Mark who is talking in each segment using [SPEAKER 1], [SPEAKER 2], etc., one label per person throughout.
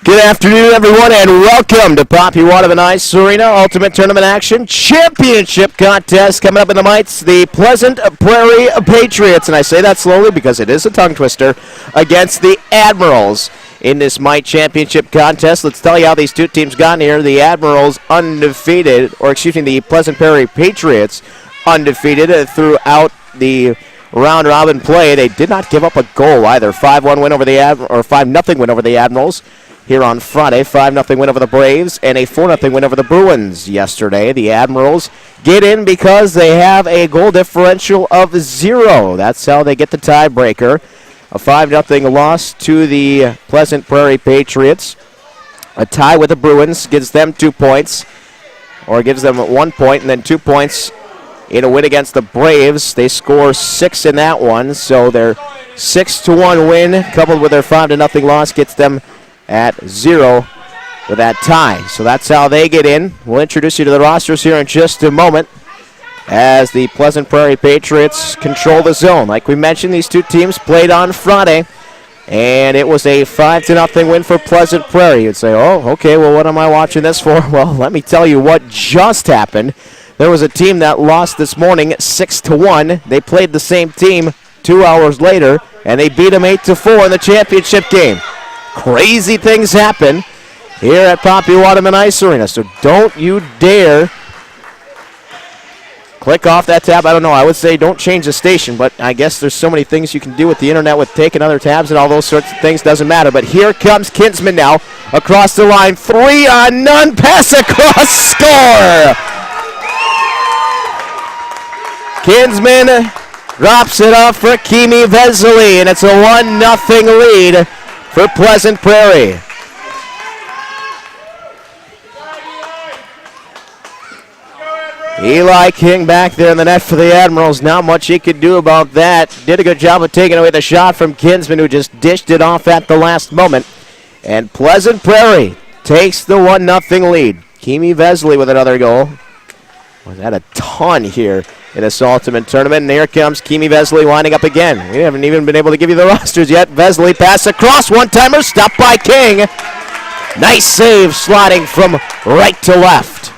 [SPEAKER 1] Good afternoon, everyone, and welcome to Poppy Waterman Ice Arena Ultimate Tournament Action Championship Contest coming up in the Mites, the Pleasant Prairie Patriots, and I say that slowly because it is a tongue twister, against the Admirals in this Mite Championship Contest. Let's tell you how these two teams got here. The Admirals undefeated, or excuse me, the Pleasant Prairie Patriots undefeated throughout the round-robin play. They did not give up a goal either. 5-1 win over the or 5-0 win over the Admirals here on Friday. 5-0 win over the Braves and a 4-0 win over the Bruins yesterday. The Admirals get in because they have a goal differential of 0. That's how they get the tiebreaker. A 5-0 loss to the Pleasant Prairie Patriots. A tie with the Bruins gives them 2 points, or gives them 1 point, and then 2 points in a win against the Braves. They score 6 in that one, so their 6-1 win coupled with their 5-0 loss gets them at 0 with that tie. So that's how they get in. We'll introduce you to the rosters here in just a moment as the Pleasant Prairie Patriots control the zone. Like we mentioned, these two teams played on Friday, and it was a 5-0 win for Pleasant Prairie. You'd say, oh, okay, well, what am I watching this for? Well, let me tell you what just happened. There was a team that lost this morning 6-1. They played the same team 2 hours later, and they beat them 8-4 in the championship game. Crazy things happen here at Poppy Waterman Ice Arena, so don't you dare click off that tab. I don't know, I would say don't change the station, but I guess there's so many things you can do with the internet with taking other tabs and all those sorts of things, doesn't matter. But here comes Kinsman now across the line, 3-on-none, pass across, score! Kinsman drops it off for Kimi Vesely, and it's a 1-0 lead for Pleasant Prairie. Eli King back there in the net for the Admirals. Not much he could do about that. Did a good job of taking away the shot from Kinsman, who just dished it off at the last moment. And Pleasant Prairie takes the 1-0 lead. Kimi Vesely with another goal. We've had a ton here in this Ultimate Tournament, and here comes Kimi Vesely winding up again. We haven't even been able to give you the rosters yet. Vesely pass across, one-timer, stopped by King. Nice save, sliding from right to left.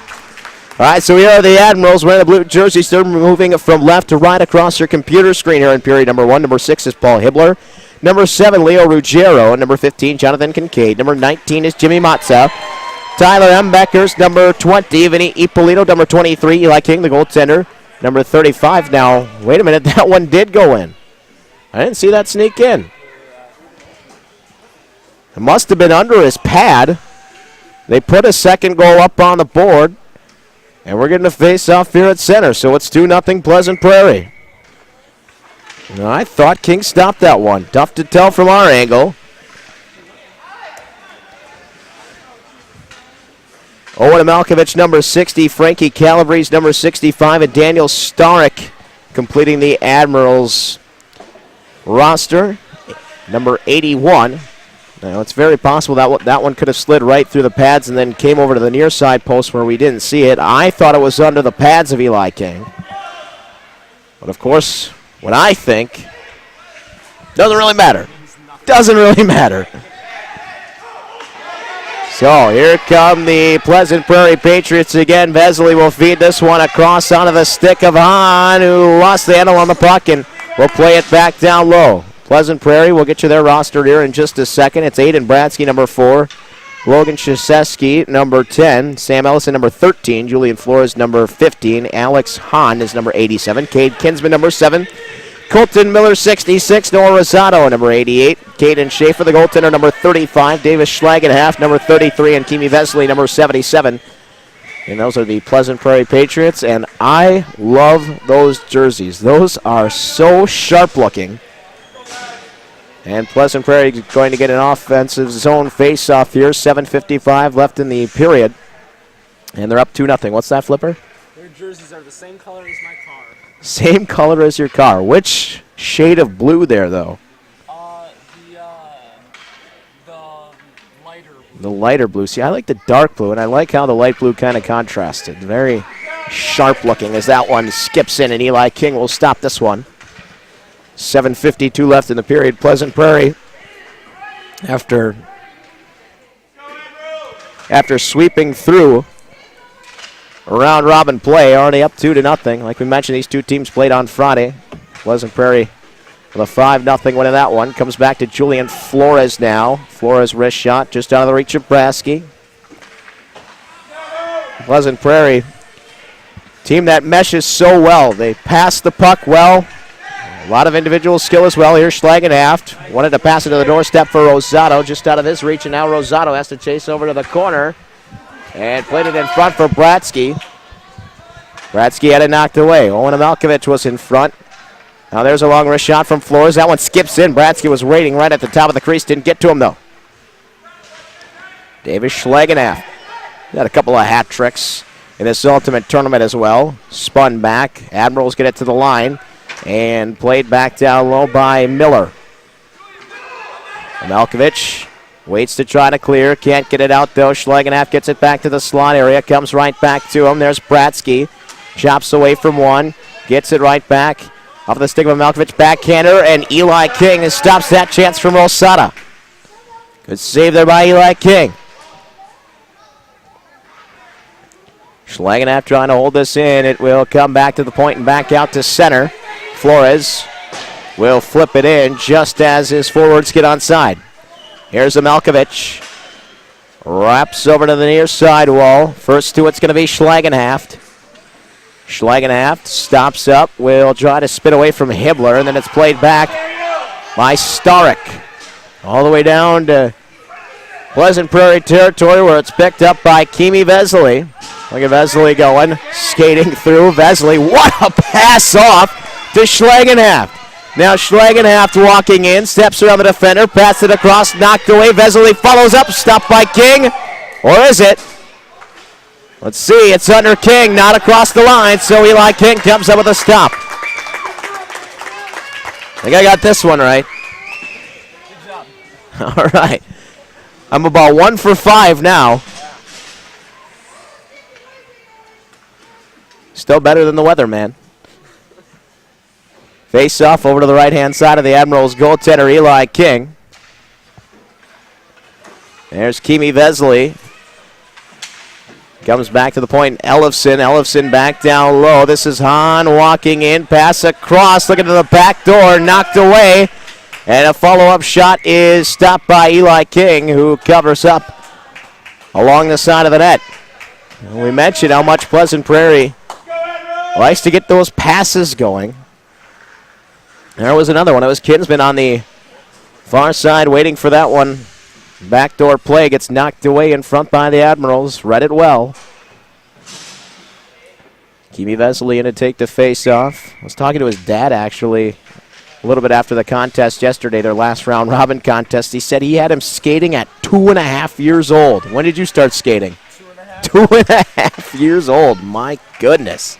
[SPEAKER 1] All right, so here are the Admirals wearing the blue jerseys. They're moving from left to right across your computer screen here in period number 1. Number 6 is Paul Hibbler. Number 7, Leo Ruggiero. Number 15, Jonathan Kincaid. Number 19 is Jimmy Matza. Tyler M. Beckers. Number 20, Vinny Ippolito. Number 23, Eli King, the goaltender. Number 35 now. Wait a minute, that one did go in. I didn't see that sneak in. It must have been under his pad. They put a second goal up on the board, and we're getting a face-off here at center, so it's 2-0 Pleasant Prairie. Now, I thought King stopped that one. Tough to tell from our angle. Owen Malkovich, number 60. Frankie Calabrese, number 65. And Daniel Starek completing the Admirals roster, number 81. Now, it's very possible that one could have slid right through the pads and then came over to the near side post where we didn't see it. I thought it was under the pads of Eli King. But, of course, what I think doesn't really matter. Doesn't really matter. So here come the Pleasant Prairie Patriots again. Vesely will feed this one across onto the stick of Hahn, who lost the handle on the puck and will play it back down low. Pleasant Prairie, we'll get you their roster here in just a second. It's Aiden Bradsky, number 4. Logan Krzyzewski, number 10. Sam Ellison, number 13. Julian Flores, number 15. Alex Hahn is number 87. Cade Kinsman, number 7. Colton Miller, 66. Noah Rosado, number 88. Caden Schaefer, the goaltender, number 35. Davis Schlagen, half, number 33. And Kimi Vesely, number 77. And those are the Pleasant Prairie Patriots. And I love those jerseys. Those are so sharp-looking. And Pleasant Prairie is going to get an offensive zone face-off here. 7:55 left in the period. And they're up 2-0. What's that, Flipper?
[SPEAKER 2] Their jerseys are the same color as my car.
[SPEAKER 1] Same color as your car. Which shade of blue there, though?
[SPEAKER 2] The lighter blue.
[SPEAKER 1] The lighter blue. See, I like the dark blue, and I like how the light blue kind of contrasted. Very sharp-looking as that one skips in, and Eli King will stop this one. 7:52 left in the period. Pleasant Prairie, after after sweeping through round robin play, already up 2-0. Like we mentioned, these two teams played on Friday. Pleasant Prairie with a 5-0 win in that one. Comes back to Julian Flores now. Flores wrist shot just out of the reach of Brasky. Pleasant Prairie, team that meshes so well. They pass the puck well. A lot of individual skill as well. Here's Schlagenhaft. Wanted to pass it to the doorstep for Rosato, just out of his reach, and now Rosato has to chase over to the corner and played it in front for Bratsky. Bratsky had it knocked away. Owen Amalkovich was in front. Now there's a long wrist shot from Flores. That one skips in. Bratsky was waiting right at the top of the crease. Didn't get to him, though. Davis Schlagenhaft got a couple of hat tricks in this ultimate tournament as well. Spun back. Admirals get it to the line and played back down low by Miller. Amalkovich waits to try to clear. Can't get it out, though. Schlagenhaft gets it back to the slot area. Comes right back to him. There's Bratsky. Chops away from one. Gets it right back. Off the stick of Amalkovich. Backhander, and Eli King stops that chance from Rosada. Good save there by Eli King. Schlagenhaft trying to hold this in. It will come back to the point and back out to center. Flores will flip it in just as his forwards get onside. Here's Amalkovich. Wraps over to the near side wall. First to it's going to be Schlagenhaft. Schlagenhaft stops up. Will try to spin away from Hibbler, and then it's played back by Starek. All the way down to Pleasant Prairie territory where it's picked up by Kimi Vesely. Look at Vesely going, skating through. Vesely, what a pass off to Schlagenhaft. Now Schlagenhaft walking in, steps around the defender, passes it across, knocked away. Vesely follows up, stopped by King. Or is it? Let's see, it's under King, not across the line, so Eli King comes up with a stop. I think I got this one right.
[SPEAKER 2] Good job.
[SPEAKER 1] All right. I'm about 1 for 5 now. Still better than the weatherman. Face off over to the right-hand side of the Admirals goaltender, Eli King. There's Kimi Vesely. Comes back to the point, Ellefson. Ellefson back down low. This is Hahn walking in, pass across, looking to the back door, knocked away. And a follow-up shot is stopped by Eli King, who covers up along the side of the net. And we mentioned how much Pleasant Prairie likes to get those passes going. There was another one. It was Kinsman on the far side waiting for that one. Backdoor play gets knocked away in front by the Admirals. Read it well. Kimi Vesely in to take the face-off. I was talking to his dad, actually, a little bit after the contest yesterday, their last round robin contest. He said he had him skating at 2.5 years old. When did you start skating? 2.5 years old. My goodness.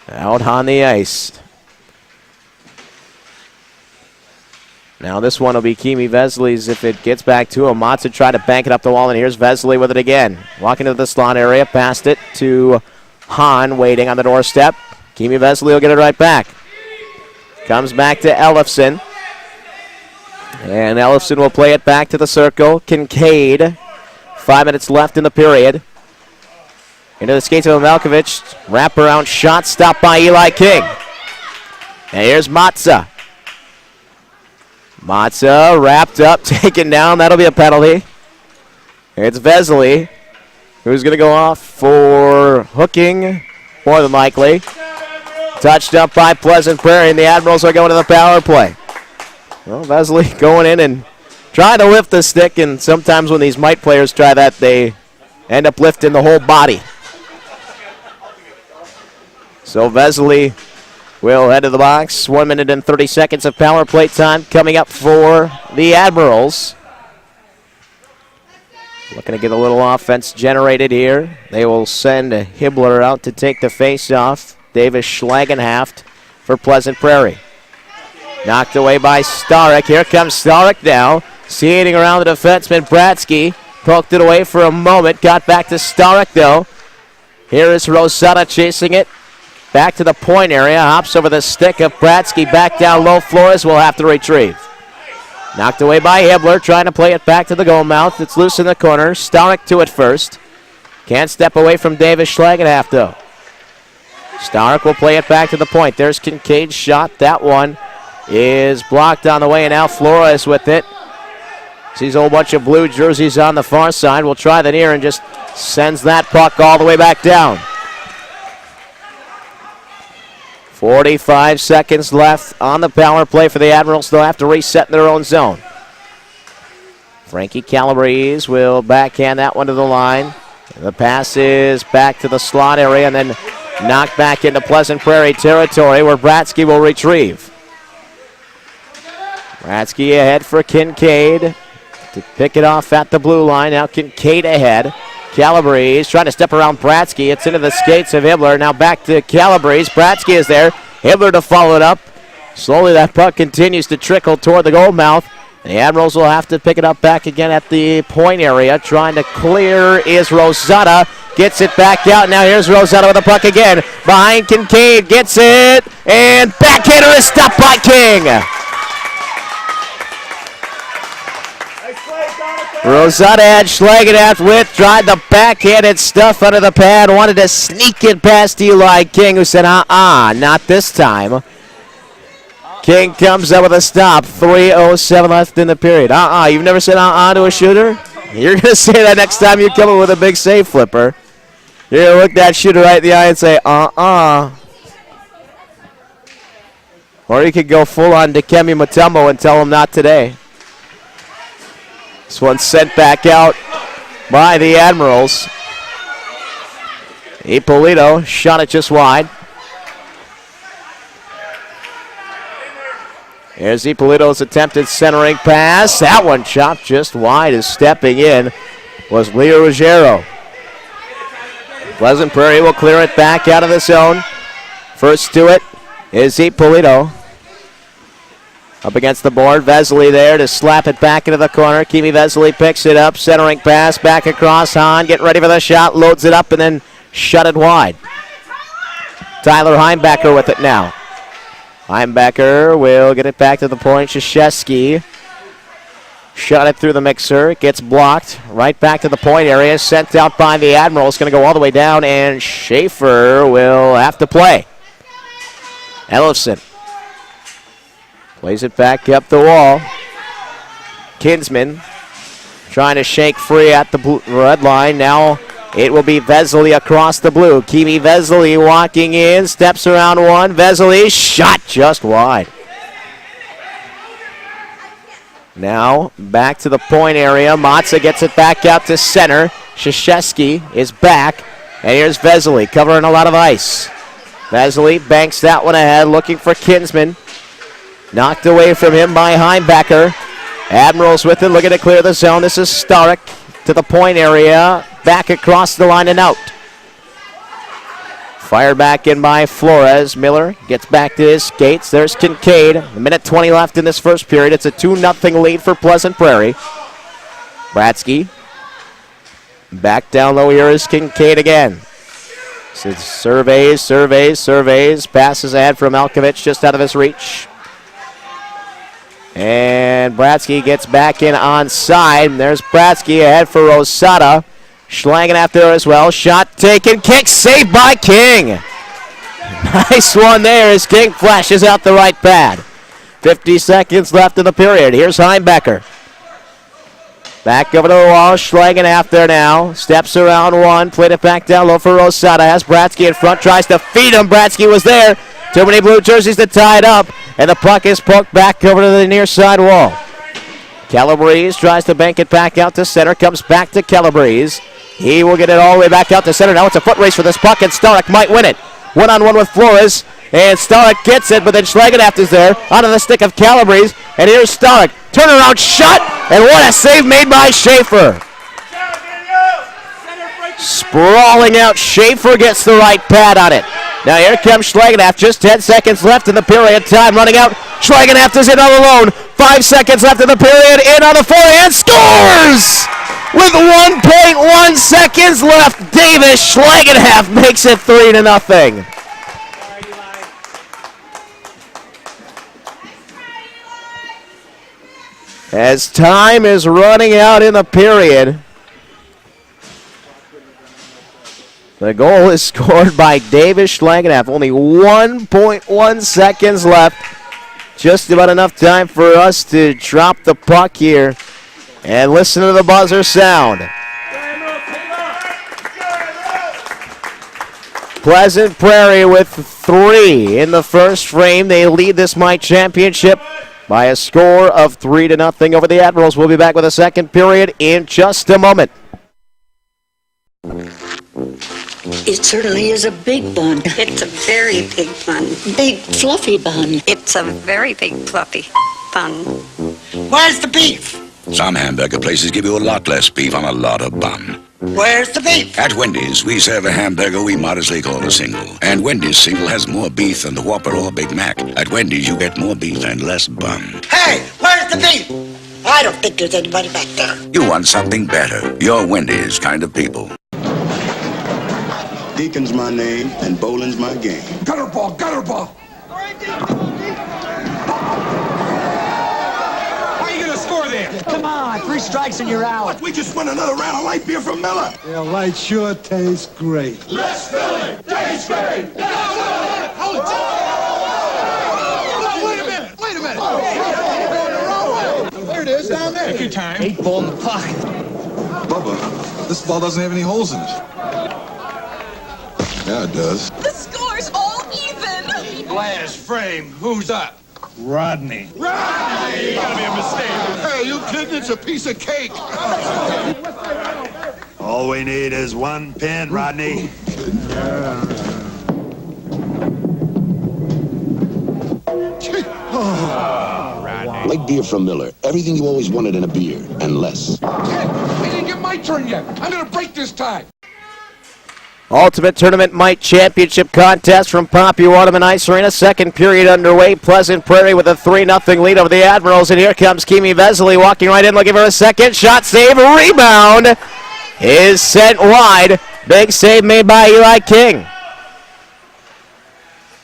[SPEAKER 1] Out on the ice. Now this one will be Kimi Vesely's if it gets back to him. Matza tried to bank it up the wall, and here's Vesely with it again. Walking into the slot area, passed it to Hahn, waiting on the doorstep. Kimi Vesely will get it right back. Comes back to Ellefson. And Ellefson will play it back to the circle. Kincaid. 5 minutes left in the period. Into the skates of Amalkovich. Wraparound shot stopped by Eli King. And here's Matza. Matza wrapped up, taken down. That'll be a penalty. It's Vesely, who's going to go off for hooking, more than likely. Touched up by Pleasant Prairie, and the Admirals are going to the power play. Well, Vesely going in and trying to lift the stick, and sometimes when these mite players try that, they end up lifting the whole body. So Vesely will head to the box. 1 minute and 30 seconds of power play time coming up for the Admirals. Looking to get a little offense generated here. They will send Hibbler out to take the face-off. Davis Schlagenhaft for Pleasant Prairie. Knocked away by Starek. Here comes Starek now. Skating around the defenseman, Bratsky. Poked it away for a moment. Got back to Starek, though. Here is Rosada chasing it. Back to the point area. Hops over the stick of Bratsky. Back down low. Flores will have to retrieve. Knocked away by Hibbler, trying to play it back to the goal mouth. It's loose in the corner. Starek to it first. Can't step away from Davis Schlagenhalf, though. Starek will play it back to the point. There's Kincaid's shot. That one is blocked on the way, and now Flores with it. Sees a whole bunch of blue jerseys on the far side. Will try the near and just sends that puck all the way back down. 45 seconds left on the power play for the Admirals. They'll have to reset in their own zone. Frankie Calabrese will backhand that one to the line. The pass is back to the slot area and then knocked back into Pleasant Prairie territory where Bratsky will retrieve. Bratsky ahead for Kincaid to pick it off at the blue line. Now Kincaid ahead. Calabrese trying to step around Bratsky. It's into the skates of Hibbler. Now back to Calabrese. Bratsky is there. Hibbler to follow it up. Slowly that puck continues to trickle toward the goal mouth. The Admirals will have to pick it up back again at the point area. Trying to clear is Rosada. Gets it back out. Now here's Rosada with the puck again. Behind Kincaid. Gets it. And backhander is stopped by King. Rosada had Schlagenhalf with, tried the backhanded stuff under the pad, wanted to sneak it past Eli King, who said, not this time. King comes up with a stop, 3:07 left in the period. You've never said to a shooter? You're going to say that next time you come up with a big save flipper. You're going to look that shooter right in the eye and say, Or you could go full on Dikembe Mutombo and tell him not today. This one sent back out by the Admirals. Ippolito shot it just wide. Here's Ippolito's attempted centering pass. That one chopped just wide as stepping in was Leo Ruggiero. Pleasant Prairie will clear it back out of the zone. First to it is Ippolito. Up against the board, Vesely there to slap it back into the corner. Kimi Vesely picks it up, centering pass, back across. Hahn getting ready for the shot, loads it up, and then shut it wide. Tyler Heimbacher with it now. Heimbacher will get it back to the point. Krzyzewski shot it through the mixer, gets blocked. Right back to the point area, sent out by the Admirals. Going to go all the way down, and Schaefer will have to play. Ellefson plays it back up the wall. Kinsman trying to shake free at the red line. Now it will be Vesely across the blue. Kimi Vesely walking in, steps around one. Vesely shot just wide. Now back to the point area. Matza gets it back out to center. Krzyzewski is back. And here's Vesely covering a lot of ice. Vesely banks that one ahead, looking for Kinsman. Knocked away from him by Heimbacher. Admirals with it, looking to clear the zone. This is Starek to the point area. Back across the line and out. Fired back in by Flores. Miller gets back to his skates. There's Kincaid. A minute 20 left in this first period. It's a 2-0 lead for Pleasant Prairie. Bratsky. Back down low here is Kincaid again. Surveys. Passes ahead from Malkovich just out of his reach. And Bratsky gets back in onside. There's Bratsky ahead for Rosada. Schlagenhalf there as well. Shot taken. Kick saved by King. Nice one there as King flashes out the right pad. 50 seconds left in the period. Here's Heimbacher. Back over to the wall. Schlagenhalf there now. Steps around one. Played it back down low for Rosada. Has Bratsky in front. Tries to feed him. Bratsky was there. Too many blue jerseys to tie it up. And the puck is poked back over to the near side wall. Calabrese tries to bank it back out to center. Comes back to Calabrese. He will get it all the way back out to center. Now it's a foot race for this puck, and Starek might win it. One-on-one with Flores. And Starek gets it, but then Schlagenhalf is there. Onto the stick of Calabrese. And here's Starek. Turnaround shot. And what a save made by Schaefer. Sprawling out. Schaefer gets the right pad on it. Now here comes Schlagenhalf. Just 10 seconds left in the period. Time running out. Schlagenhalf is in all alone. 5 seconds left in the period. In on the forehand. Scores! With 1.1 seconds left, Davis Schlagenhalf makes it 3-0. as time is running out in the period. The goal is scored by Davis Schlangenhalf. Only 1.1 seconds left. Just about enough time for us to drop the puck here. And listen to the buzzer sound. Pleasant Prairie with 3 in the first frame. They lead this Mite Championship by a score of 3-0 over the Admirals. We'll be back with a second period in just a moment.
[SPEAKER 3] It certainly is a big bun.
[SPEAKER 4] It's a very big bun.
[SPEAKER 3] Big fluffy bun.
[SPEAKER 4] It's a very big fluffy bun.
[SPEAKER 3] Where's the beef?
[SPEAKER 5] Some hamburger places give you a lot less beef on a lot of bun.
[SPEAKER 3] Where's the beef?
[SPEAKER 5] At Wendy's, we serve a hamburger we modestly call a single. And Wendy's single has more beef than the Whopper or Big Mac. At Wendy's, you get more beef and less bun.
[SPEAKER 3] Hey, where's the beef? I don't think there's anybody back there.
[SPEAKER 5] You want something better. You're Wendy's kind of people.
[SPEAKER 6] Deacon's my name, and bowling's my game.
[SPEAKER 7] Gutter ball, gutter ball. How are you gonna score there?
[SPEAKER 2] Come on, 3 strikes and you're out.
[SPEAKER 6] We just won another round of light beer from Miller.
[SPEAKER 8] Yeah, light sure tastes great.
[SPEAKER 7] Let's fill it. Tastes great. Wait a minute. Wait a minute. There it is down there. Take your time.
[SPEAKER 2] 8 ball in the pocket.
[SPEAKER 8] Bubba, this ball doesn't have any holes in it. Yeah, it does.
[SPEAKER 9] The score's all even.
[SPEAKER 7] Last frame. Who's up?
[SPEAKER 8] Rodney.
[SPEAKER 7] Rodney! You gotta be a mistake.
[SPEAKER 6] Hey, you kidding? It's a piece of cake.
[SPEAKER 10] All we need is 1 pin, Rodney.
[SPEAKER 6] Light beer from Miller. Everything you always wanted in a beer, and less.
[SPEAKER 7] We didn't get my turn yet. I'm gonna break this tie.
[SPEAKER 1] Ultimate Tournament Mite Championship contest from Poppy Waterman Ice Arena. Second period underway. Pleasant Prairie with a 3-0 lead over the Admirals. And here comes Kimi Vesely walking right in, looking for a second shot. Save, rebound is sent wide. Big save made by Eli King.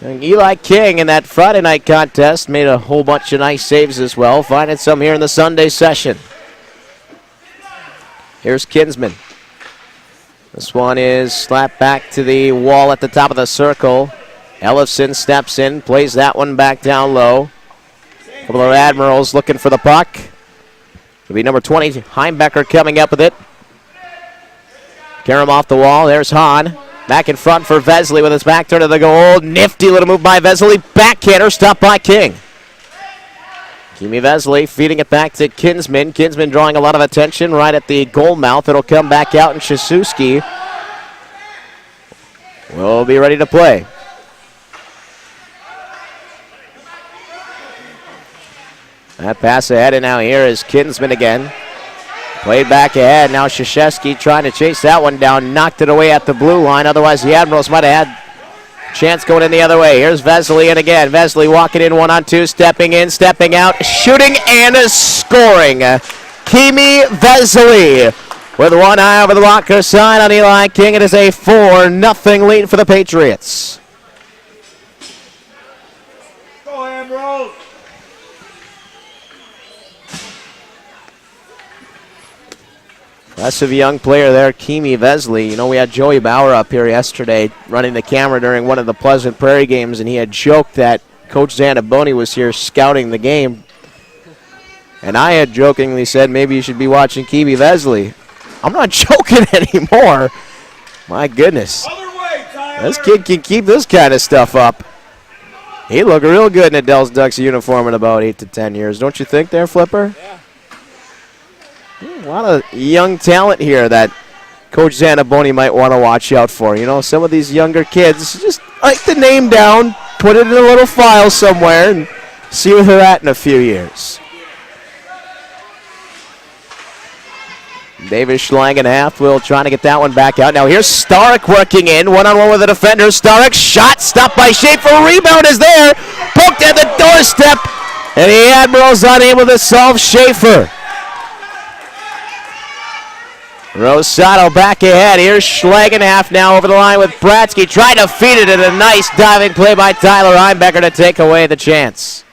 [SPEAKER 1] And Eli King in that Friday night contest made a whole bunch of nice saves as well. Finding some here in the Sunday session. Here's Kinsman. This one is slapped back to the wall at the top of the circle. Ellefson steps in, plays that one back down low. A couple of Admirals looking for the puck. It'll be number 20, Heimbecker, coming up with it. Carry him off the wall. There's Hahn. Back in front for Vesely with his back turn to the goal. Nifty little move by Vesely. Backhander stopped by King. Kimi Vesely feeding it back to Kinsman. Kinsman drawing a lot of attention right at the goal mouth. It'll come back out, and Shasuski will be ready to play. That pass ahead, and now here is Kinsman again. Played back ahead. Now Shashevsky trying to chase that one down. Knocked it away at the blue line. Otherwise, the Admirals might have had chance going in the other way. Here's Vesely, and again, Vesely walking in 1-on-2, stepping in, stepping out, shooting and scoring. Kimi Vesely with one eye over the blocker side on Eli King. It is a 4-0 lead for the Patriots.
[SPEAKER 2] Go Admirals.
[SPEAKER 1] Impressive young player there, Kimi Vesely. You know, we had Joey Bauer up here yesterday running the camera during one of the Pleasant Prairie games, and he had joked that Coach Zanaboni was here scouting the game. And I had jokingly said maybe you should be watching Kimi Vesely. I'm not joking anymore. My goodness. This kid can keep this kind of stuff up. He'd look real good in a Dells Ducks uniform in about 8 to 10 years. Don't you think there, Flipper? Yeah. A lot of young talent here that Coach Zanaboni might want to watch out for. You know, some of these younger kids, just write the name down, put it in a little file somewhere, and see where they're at in a few years. Davis Schlangenhalf will try to get that one back out. Now here's Stark working in, one-on-one with the defender. Stark, shot, stopped by Schaefer, rebound is there, poked at the doorstep, and the Admirals unable to solve Schaefer. Rosado back ahead. Here's Schlangenhalf now over the line with Bratsky. Trying to feed it, and a nice diving play by Tyler Heimbecker to take away the chance.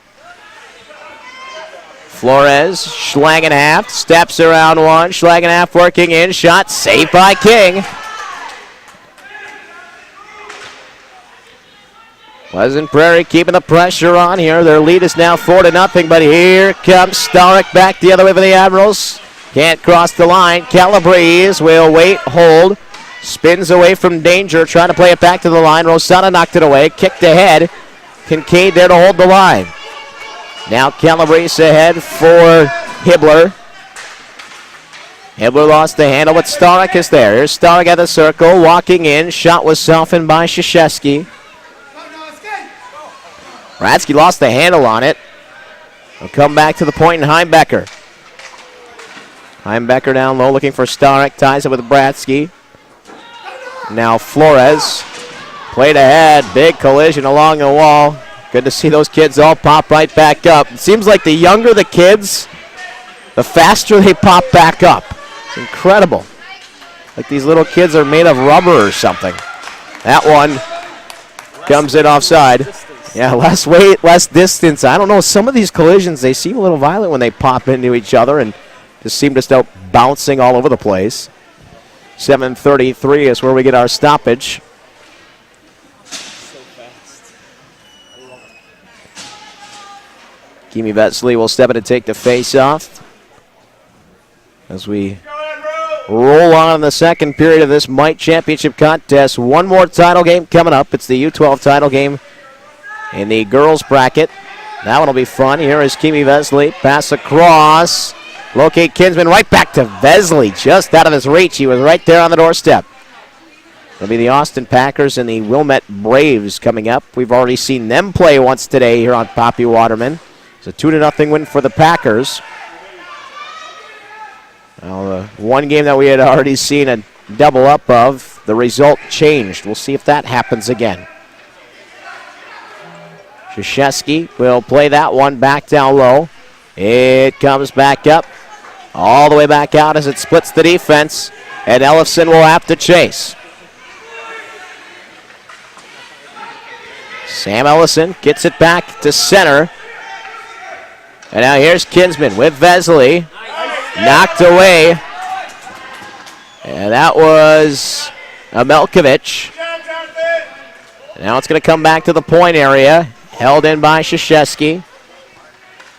[SPEAKER 1] Flores, Schlagenhaft, steps around one. Schlagenhaft working in, shot saved by King. Pleasant Prairie keeping the pressure on here. Their lead is now 4-0, but here comes Starek back the other way for the Admirals. Can't cross the line. Calabrese will wait, hold. Spins away from danger, trying to play it back to the line. Rosada knocked it away, kicked ahead. Kincaid there to hold the line. Now Calabrese ahead for Hibbler. Hibbler lost the handle, but Starek is there. Here's Starek at the circle, walking in. Shot was softened by Krzyzewski. Ratsky lost the handle on it. He'll come back to the point in Heimbecker. Heimbecker down low looking for Starek. Ties it with Bratsky. Now Flores. Played ahead. Big collision along the wall. Good to see those kids all pop right back up. It seems like the younger the kids, the faster they pop back up. It's incredible. Like these little kids are made of rubber or something. That one comes in offside. Yeah, less weight, less distance. I don't know. Some of these collisions, they seem a little violent when they pop into each other and just seem to start bouncing all over the place. 7:33 is where we get our stoppage. Kimi Vetsley will step in and take the face-off as we roll on in the second period of this Mite Championship contest. One more title game coming up. It's the U12 title game in the girls bracket. That one will be fun. Here is Kimi Vetsley. Pass across. Locate Kinsman right back to Vetsley. Just out of his reach. He was right there on the doorstep. It'll be the Austin Packers and the Wilmette Braves coming up. We've already seen them play once today here on Poppy Waterman. It's a 2-0 win for the Packers. Now, the one game that we had already seen a double up of, the result changed. We'll see if that happens again. Krzyzewski will play that one back down low. It comes back up, all the way back out as it splits the defense, and Ellefson will have to chase. Sam Ellison gets it back to center. And now here's Kinsman with Vetsley. Knocked away. And that was Amelkovic. Now it's going to come back to the point area. Held in by Krzyzewski.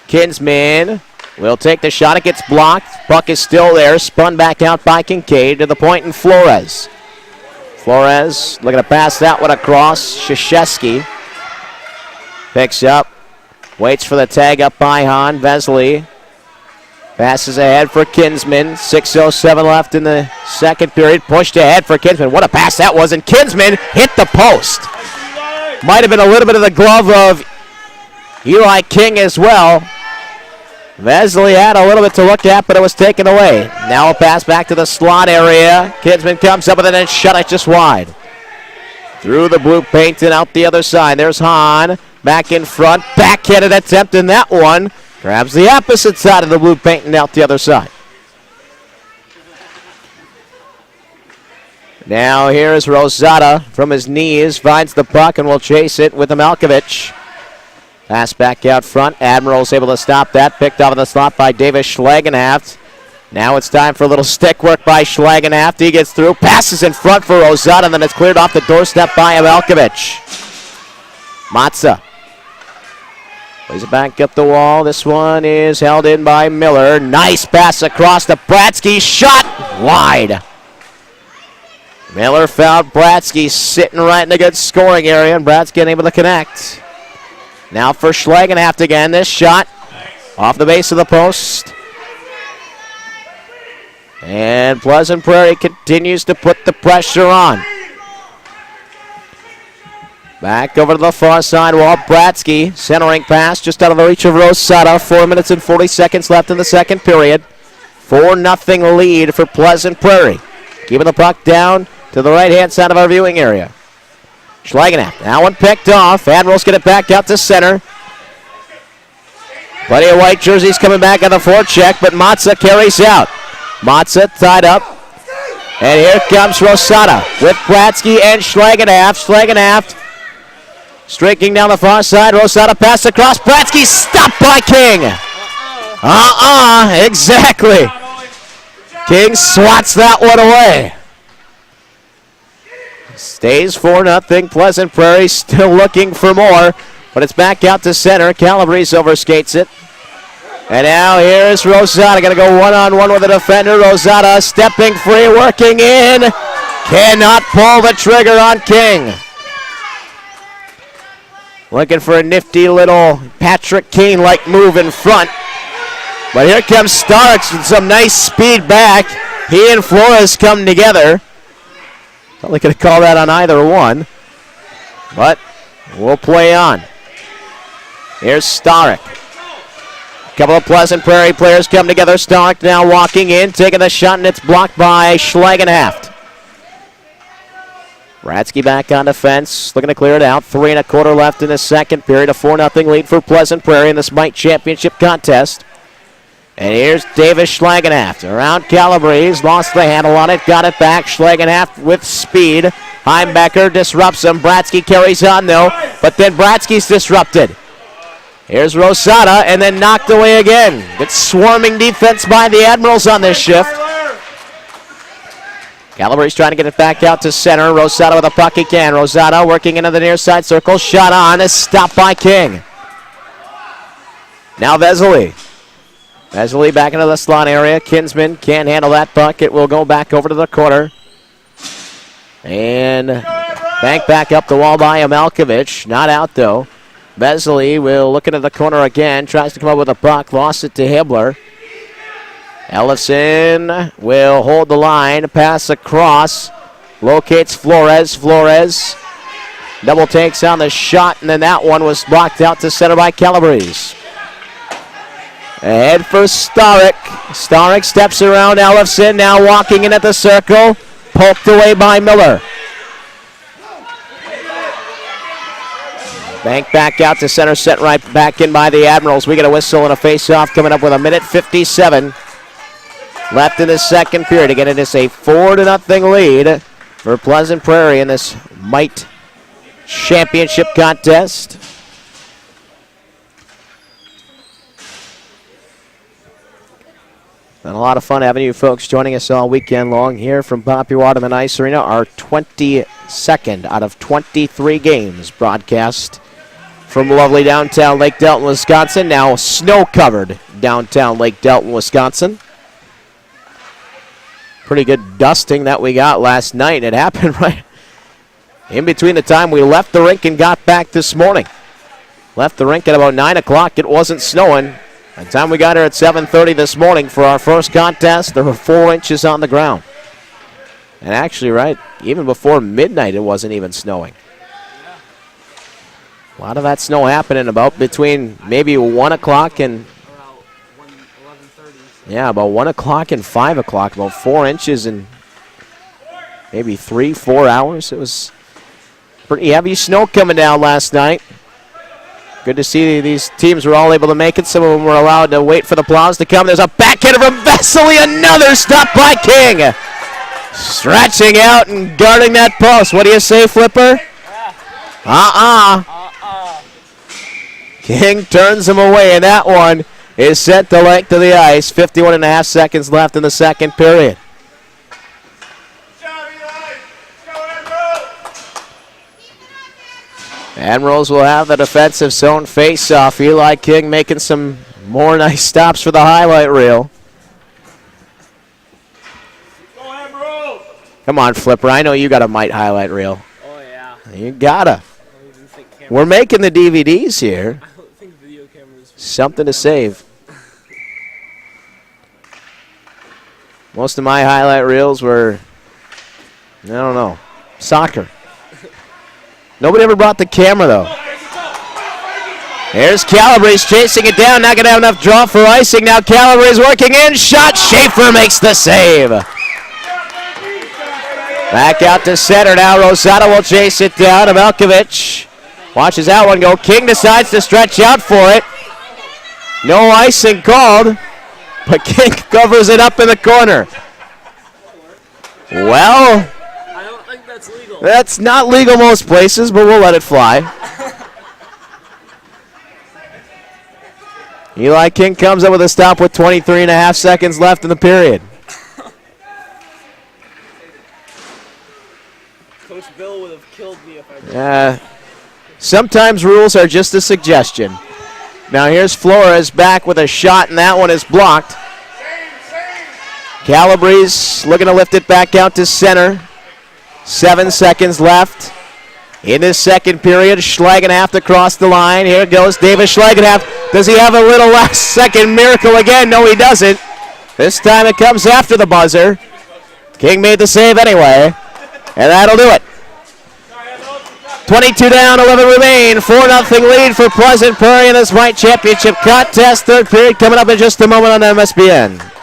[SPEAKER 1] Kinsman will take the shot. It gets blocked. Puck is still there. Spun back out by Kincaid to the point in Flores. Flores looking to pass that one across. Krzyzewski picks up. Waits for the tag up by Hahn. Vetsley passes ahead for Kinsman. 6:07 left in the second period. Pushed ahead for Kinsman. What a pass that was. And Kinsman hit the post. Might have been a little bit of the glove of Eli King as well. Vetsley had a little bit to look at, but it was taken away. Now a pass back to the slot area. Kinsman comes up with it and shot it just wide. Through the blue paint and out the other side. There's Hahn. Back in front. Backhanded attempt in that one. Grabs the opposite side of the blue paint and out the other side. Now here's Rosada from his knees. Finds the puck and will chase it with Amelkovic. Pass back out front. Admiral's able to stop that. Picked off in the slot by Davis Schlagenhaft. Now it's time for a little stick work by Schlagenhaft. He gets through. Passes in front for Rosada, and then it's cleared off the doorstep by Amelkovic. Matza plays it back up the wall. This one is held in by Miller. Nice pass across to Bratsky. Shot wide. Miller found Bratsky sitting right in the good scoring area, and Bratsky unable to connect. Now for Schlagenhaft again. This shot off the base of the post. And Pleasant Prairie continues to put the pressure on. Back over to the far side wall. Bratsky centering pass just out of the reach of Rosada. 4 minutes and 40 seconds left in the second period. 4-0 lead for Pleasant Prairie. Keeping the puck down to the right-hand side of our viewing area. Schlagenhaft. That one picked off. Admirals get it back out to center. Plenty of white jerseys coming back on the forecheck, but Matza carries out. Matza tied up. And here comes Rosada with Bratsky and Schlagenhaft. Schlagenhaft streaking down the far side. Rosada pass across. Bratsky stopped by King. Exactly. King swats that one away. Stays 4-0. Pleasant Prairie still looking for more, but it's back out to center. Calabrese overskates it. And now here's Rosada, going to go one-on-one with the defender. Rosada stepping free, working in. Cannot pull the trigger on King. Looking for a nifty little Patrick Kane-like move in front. But here comes Starks with some nice speed back. He and Flores come together. Probably could have called that on either one. But we'll play on. Here's Stark. A couple of Pleasant Prairie players come together. Stark now walking in, taking the shot, and it's blocked by Schlagenhaft. Bratsky back on defense, looking to clear it out. 3 1/4 left in the second period. A 4-0 lead for Pleasant Prairie in this Mite Championship contest. And here's Davis Schlagenhaft around Calabrese. Lost the handle on it, got it back. Schlagenhaft with speed. Heimbecker disrupts him. Bratsky carries on though, but then Bratsky's disrupted. Here's Rosada, and then knocked away again. Good swarming defense by the Admirals on this shift. Calabrese trying to get it back out to center. Rosada with a puck he can. Rosada working into the near side circle. Shot on, is stopped by King. Now Vesely. Vesely back into the slot area. Kinsman can't handle that puck. It will go back over to the corner. And back up the wall by Amalkovich. Not out though. Vesely will look into the corner again. Tries to come up with a puck. Lost it to Hibbler. Ellison will hold the line. Pass across. Locates Flores. Flores double takes on the shot, and then that one was blocked out to center by Calabrese. Ahead for Starek. Starek steps around Ellison, now walking in at the circle. Poked away by Miller. Bank back out to center, set right back in by the Admirals. We get a whistle and a face-off coming up with 1:57 left in the second period. Again, it is a 4-0 lead for Pleasant Prairie in this Mite Championship contest. Been a lot of fun having you folks joining us all weekend long here from Poppy Waterman Ice Arena. Our 22nd out of 23 games broadcast from lovely downtown Lake Delton, Wisconsin. Now snow-covered downtown Lake Delton, Wisconsin. Pretty good dusting that we got last night. It happened right in between the time we left the rink and got back this morning. Left the rink at about 9 o'clock. It wasn't snowing. By the time we got here at 7:30 this morning for our first contest, there were 4 inches on the ground. And actually, right, even before midnight, it wasn't even snowing. A lot of that snow happening about between maybe 1 o'clock and... Yeah, about 1 o'clock and 5 o'clock, about 4 inches in maybe 3-4 hours. It was pretty heavy snow coming down last night. Good to see these teams were all able to make it. Some of them were allowed to wait for the plows to come. There's a backhander from Vesely, another stop by King. Stretching out and guarding that post. What do you say, Flipper? King turns him away, and that one is sent the length of the ice. 51.5 seconds left in the second period. Admirals will have the defensive zone face-off. Eli King making some more nice stops for the highlight reel. Come on, Flipper. I know you got a Mite highlight reel.
[SPEAKER 11] Oh, yeah.
[SPEAKER 1] You gotta. We're making the DVDs here.
[SPEAKER 11] I don't think video cameras.
[SPEAKER 1] Something to save. Most of my highlight reels were, I don't know, soccer. Nobody ever brought the camera, though. Here's Calabrese chasing it down. Not going to have enough draw for icing. Now Calabrese working in. Shot. Schaefer makes the save. Back out to center now. Rosada will chase it down. Amalkovich watches that one go. King decides to stretch out for it. No icing called, but King covers it up in the corner. Well, that's not legal most places, but we'll let it fly. Eli King comes up with a stop with 23 and a half seconds left in the period.
[SPEAKER 11] Coach Bill would have killed me if I did.
[SPEAKER 1] Sometimes rules are just a suggestion. Now here's Flores back with a shot, and that one is blocked. Calabrese looking to lift it back out to center. 7 seconds left in this second period. Schlagenhaft across the line. Here goes Davis Schlagenhaft. Does he have a little last second miracle again? No, he doesn't. This time it comes after the buzzer. King made the save anyway, and that'll do it. 22 down, 11 remain. 4-0 lead for Pleasant Prairie in this white championship contest. Third period coming up in just a moment on MSBN.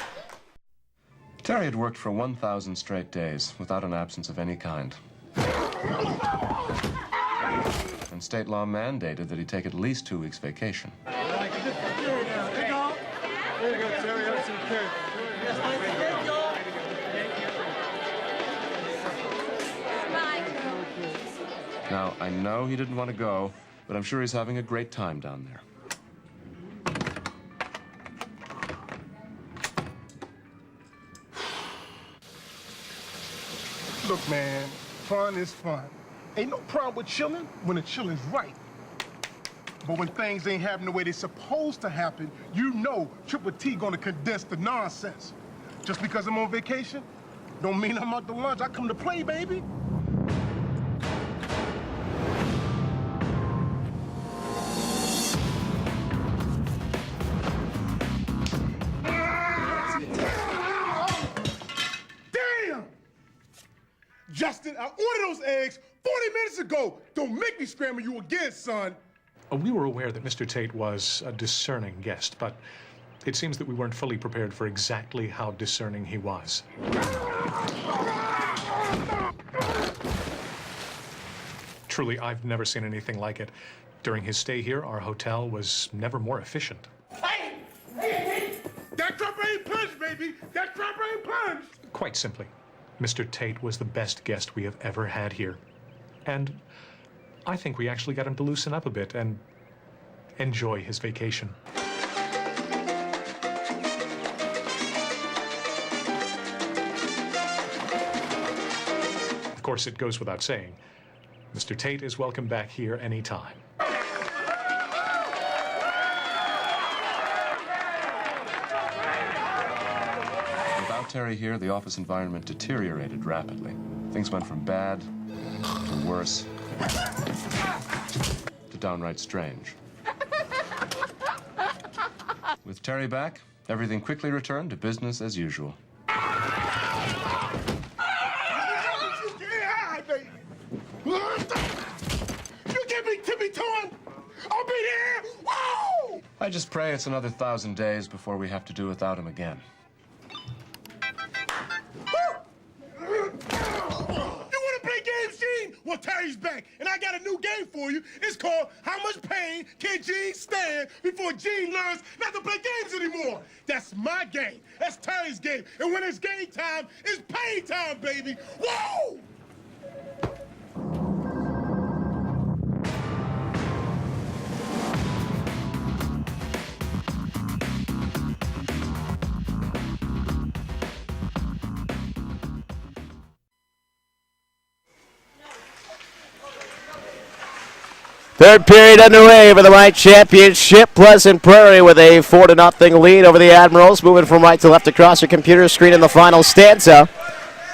[SPEAKER 12] Terry had worked for 1,000 straight days without an absence of any kind. And state law mandated that he take at least 2 weeks vacation. Now, I know he didn't want to go, but I'm sure he's having a great time down there.
[SPEAKER 7] Look, man, fun is fun. Ain't no problem with chilling when the chilling's right. But when things ain't happening the way they're supposed to happen, you know Triple T gonna condense the nonsense. Just because I'm on vacation, don't mean I'm out to lunch. I come to play, baby. Justin, I ordered those eggs 40 minutes ago. Don't make me scramble you again, son.
[SPEAKER 13] We were aware that Mr. Tate was a discerning guest, but it seems that we weren't fully prepared for exactly how discerning he was. Truly, I've never seen anything like it. During his stay here, our hotel was never more efficient.
[SPEAKER 7] Hey! That crop ain't punched, baby! That crop ain't punched!
[SPEAKER 13] Quite simply, Mr. Tate was the best guest we have ever had here. And I think we actually got him to loosen up a bit and enjoy his vacation. Of course, it goes without saying, Mr. Tate is welcome back here anytime.
[SPEAKER 12] Terry here, the office environment deteriorated rapidly. Things went from bad to worse to downright strange. With Terry back, everything quickly returned to business as usual.
[SPEAKER 7] You get me tippy-toeing, I'll be there! Whoa!
[SPEAKER 12] I just pray it's another 1,000 days before we have to do without him again.
[SPEAKER 7] Well, Terry's back, and I got a new game for you. It's called How Much Pain Can Gene Stand Before Gene Learns Not to Play Games Anymore? That's my game. That's Terry's game. And when it's game time, it's pain time, baby. Whoa!
[SPEAKER 1] Third period underway for the white championship. Pleasant Prairie with a 4-0 lead over the Admirals. Moving from right to left across your computer screen in the final stanza.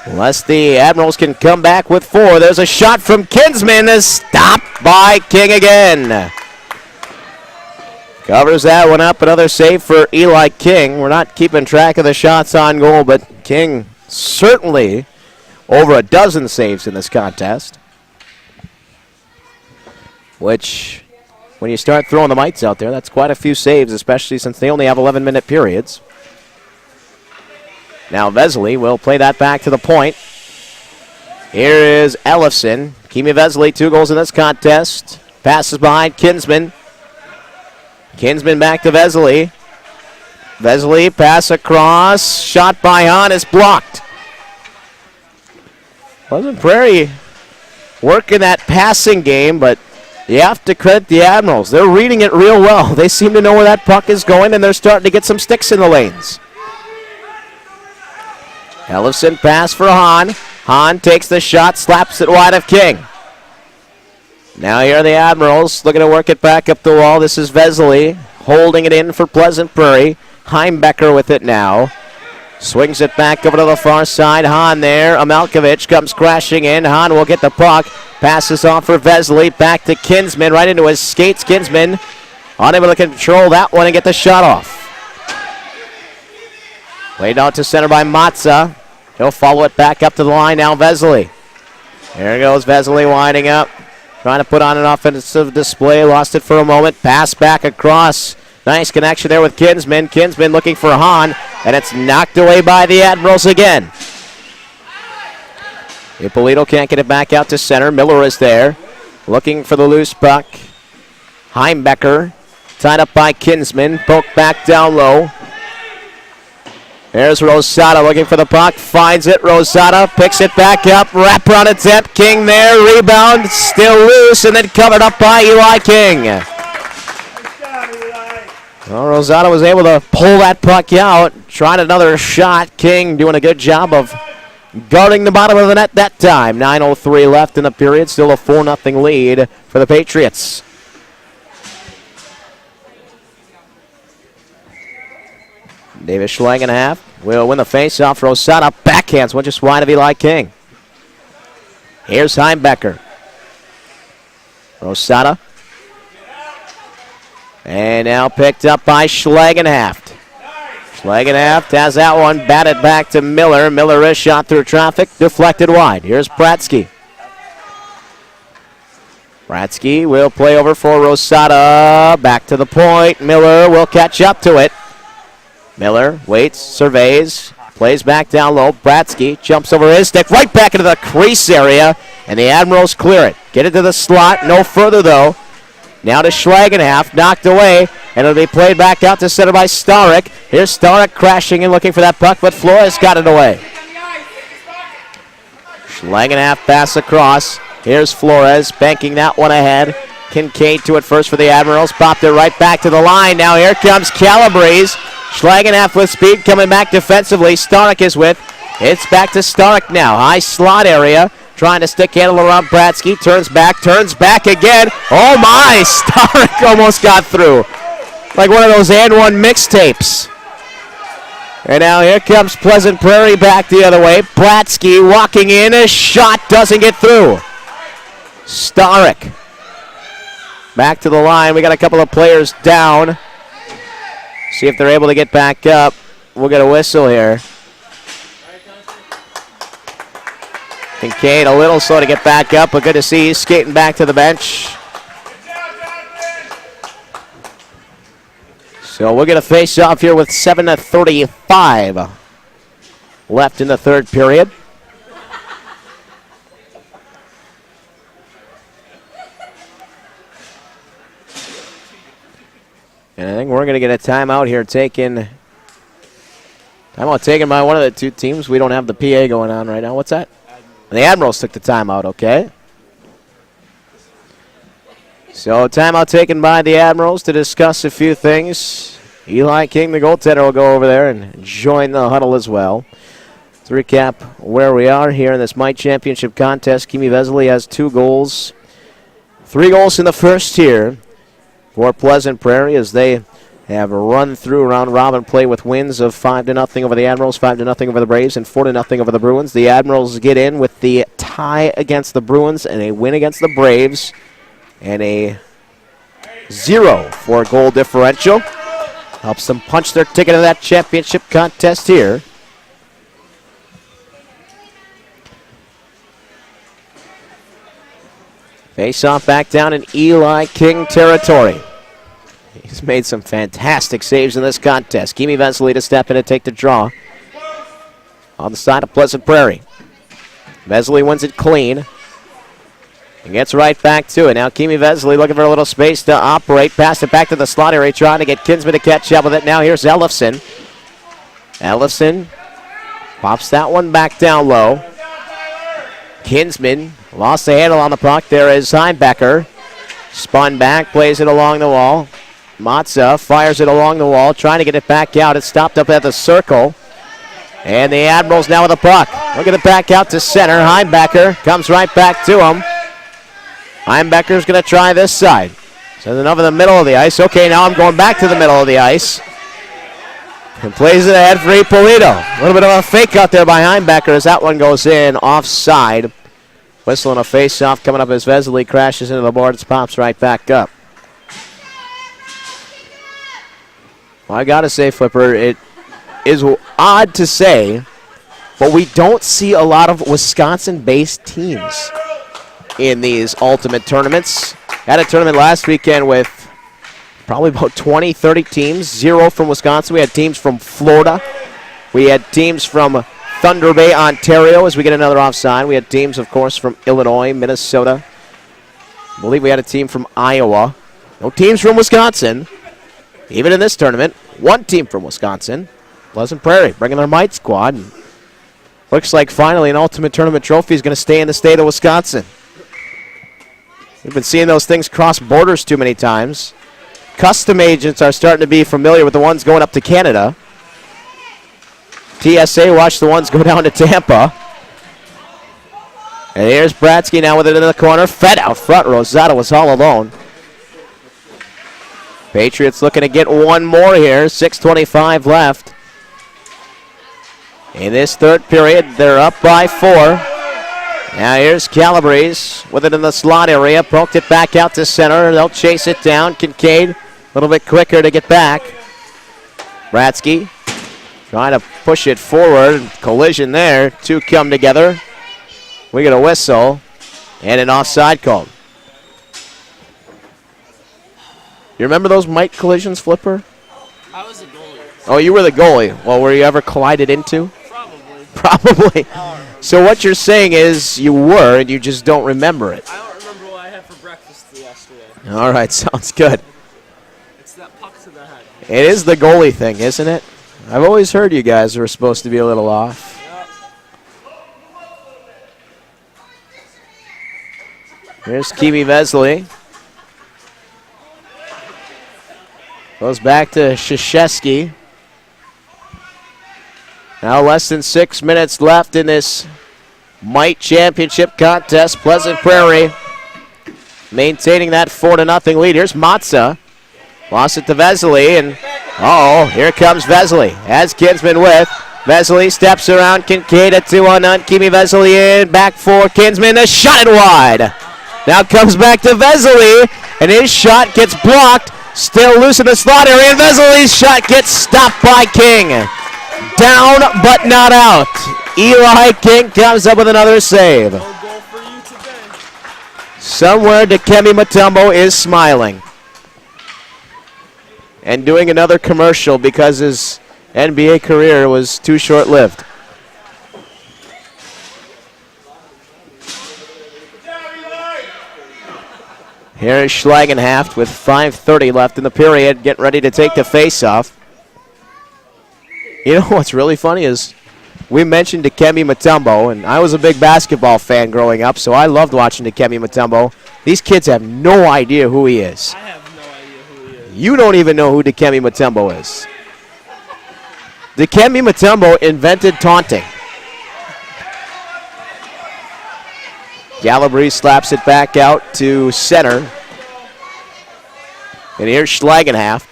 [SPEAKER 1] Unless the Admirals can come back with 4. There's a shot from Kinsman. Is stopped by King again. Covers that one up. Another save for Eli King. We're not keeping track of the shots on goal, but King certainly over a dozen saves in this contest. Which, when you start throwing the mites out there, that's quite a few saves, especially since they only have 11-minute periods. Now Vesely will play that back to the point. Here is Ellefson. Kimi Vesely, 2 goals in this contest. Passes behind Kinsman. Kinsman back to Vesely. Vesely, pass across. Shot by Hahn is blocked. Pleasant Prairie working that passing game, but You have to credit the Admirals. They're reading it real well. They seem to know where that puck is going, and they're starting to get some sticks in the lanes. Ellefson pass for Hahn. Hahn takes the shot, slaps it wide of King. Now here are the Admirals looking to work it back up the wall. This is Vesely holding it in for Pleasant Prairie. Heimbecker with it now. Swings it back over to the far side. Hahn there. Amalkovich comes crashing in. Hahn will get the puck. Passes off for Vesely. Back to Kinsman. Right into his skates. Kinsman unable to control that one and get the shot off. Played out to center by Matza. He'll follow it back up to the line now. Vesely. There goes Vesely winding up. Trying to put on an offensive display. Lost it for a moment. Pass back across. Nice connection there with Kinsman. Kinsman looking for Hahn. And it's knocked away by the Admirals again. Ippolito can't get it back out to center. Miller is there. Looking for the loose puck. Heimbecker. Tied up by Kinsman. Poked back down low. There's Rosada looking for the puck. Finds it. Rosada picks it back up. Wrap around attempt. King there. Rebound. Still loose. And then covered up by Eli King. Well, Rosada was able to pull that puck out. Tried another shot. King doing a good job of guarding the bottom of the net that time. 9:03 left in the period. Still a 4-0 lead for the Patriots. Davis Schlangenhalf will win the faceoff. Rosada backhands one just wide of Eli King. Here's Heimbecker. Rosada. And now picked up by Schlangenhalf. Schlangenhalf has that one. Batted back to Miller. Miller is shot through traffic. Deflected wide. Here's Pratsky. Pratsky will play over for Rosada. Back to the point. Miller will catch up to it. Miller waits, surveys, plays back down low. Pratsky jumps over his stick, right back into the crease area, and the Admirals clear it. Get it to the slot. No further, though. Now to Schlangenhalf, knocked away, and it'll be played back out to center by Starek. Here's Starek crashing in, looking for that puck, but Flores got it away. Schlangenhalf pass across. Here's Flores, banking that one ahead. Kincaid to it first for the Admirals. Popped it right back to the line. Now here comes Calabrese. Schlangenhalf with speed, coming back defensively. Starek is with. It's back to Starek now. High slot area. Trying to stick handle around Pratsky. Turns back again. Oh my! Starek almost got through. Like one of those and one mixtapes. And now here comes Pleasant Prairie back the other way. Pratsky walking in. A shot doesn't get through. Starek. Back to the line. We got a couple of players down. See if they're able to get back up. We'll get a whistle here. Kincaid a little slow to get back up, but good to see he's skating back to the bench. So we'll get a face-off here with 7:35 left in the third period. And I think we're going to get a timeout here taken. Timeout taken by one of the two teams. We don't have the PA going on right now. What's that? The Admirals took the timeout, okay. So timeout taken by the Admirals to discuss a few things. Eli King, the goaltender, will go over there and join the huddle as well. To recap where we are here in this Mite Championship contest, Kimi Vesely has 2 goals. 3 goals in the first here for Pleasant Prairie as they have run through round-robin play with wins of 5-0 over the Admirals, 5-0 over the Braves, and 4-0 over the Bruins. The Admirals get in with the tie against the Bruins and a win against the Braves and a 0-4 differential. Helps them punch their ticket to that championship contest here. Face-off back down in Eli King territory. He's made some fantastic saves in this contest. Kimi Vesely to step in and take the draw on the side of Pleasant Prairie. Vesely wins it clean and gets right back to it. Now Kimi Vesely looking for a little space to operate. Pass it back to the slot area, trying to get Kinsman to catch up with it. Now here's Ellefson. Ellefson pops that one back down low. Kinsman lost the handle on the puck. There is Heimbecker. Spun back, plays it along the wall. Matza fires it along the wall, trying to get it back out. It's stopped up at the circle. And the Admirals now with the puck. Looking it back out to center. Heimbecker comes right back to him. Heimbecker's going to try this side. Sends it over the middle of the ice. Okay, now I'm going back to the middle of the ice. And plays it ahead for Ippolito. A little bit of a fake out there by Heimbecker as that one goes in offside. Whistle and a face-off coming up as Vesely crashes into the boards, pops right back up. Well, I got to say, Flipper, it is odd to say, but we don't see a lot of Wisconsin-based teams in these ultimate tournaments. Had a tournament last weekend with probably about 20, 30 teams, 0 from Wisconsin. We had teams from Florida. We had teams from Thunder Bay, Ontario, as we get another offside. We had teams, of course, from Illinois, Minnesota. I believe we had a team from Iowa. No teams from Wisconsin. Even in this tournament, one team from Wisconsin, Pleasant Prairie, bringing their Mite squad. And looks like finally an ultimate tournament trophy is going to stay in the state of Wisconsin. We've been seeing those things cross borders too many times. Custom agents are starting to be familiar with the ones going up to Canada. TSA watched the ones go down to Tampa. And here's Bratsky now with it in the corner. Fed out front. Rosado was all alone. Patriots looking to get one more here. 6:25 left. In this third period, they're up by 4. Now here's Calabrese with it in the slot area. Poked it back out to center. They'll chase it down. Kincaid a little bit quicker to get back. Bratsky trying to push it forward. Collision there. Two come together. We get a whistle and an offside call. You remember those Mite collisions, Flipper?
[SPEAKER 11] I was a goalie.
[SPEAKER 1] Oh, you were the goalie. Well, were you ever collided into? Probably. So what you're saying is you were, and you just don't remember it.
[SPEAKER 11] I don't remember what I had for breakfast yesterday.
[SPEAKER 1] All right, sounds good.
[SPEAKER 11] It's that puck to the head.
[SPEAKER 1] It is the goalie thing, isn't it? I've always heard you guys were supposed to be a little off. Yep. Here's Kimi Vesely. Goes back to Krzyzewski. Now less than 6 minutes left in this Mite Championship contest. Pleasant Prairie maintaining that 4-0 lead. Here's Matza. Lost it to Vesely, and here comes Vesely. As Kinsman with. Vesely steps around Kincaid, a 2-on-none. Kimi Vesely in, back for Kinsman. The shot it wide. Now comes back to Vesely, and his shot gets blocked. Still loose in the slot area, and Vesely's shot gets stopped by King. Down, but not out. Eli King comes up with another save. Somewhere Dikembe Mutombo is smiling and doing another commercial because his NBA career was too short-lived. Here is Schlagenhaft with 5:30 left in the period, getting ready to take the face-off. You know what's really funny is we mentioned Dikembe Mutombo, and I was a big basketball fan growing up, so I loved watching Dikembe Mutombo. These kids have no idea who he is.
[SPEAKER 11] I have no idea who he is.
[SPEAKER 1] You don't even know who Dikembe Mutombo is. Dikembe Mutombo invented taunting. Calabrese slaps it back out to center. And here's Schlagenhaft.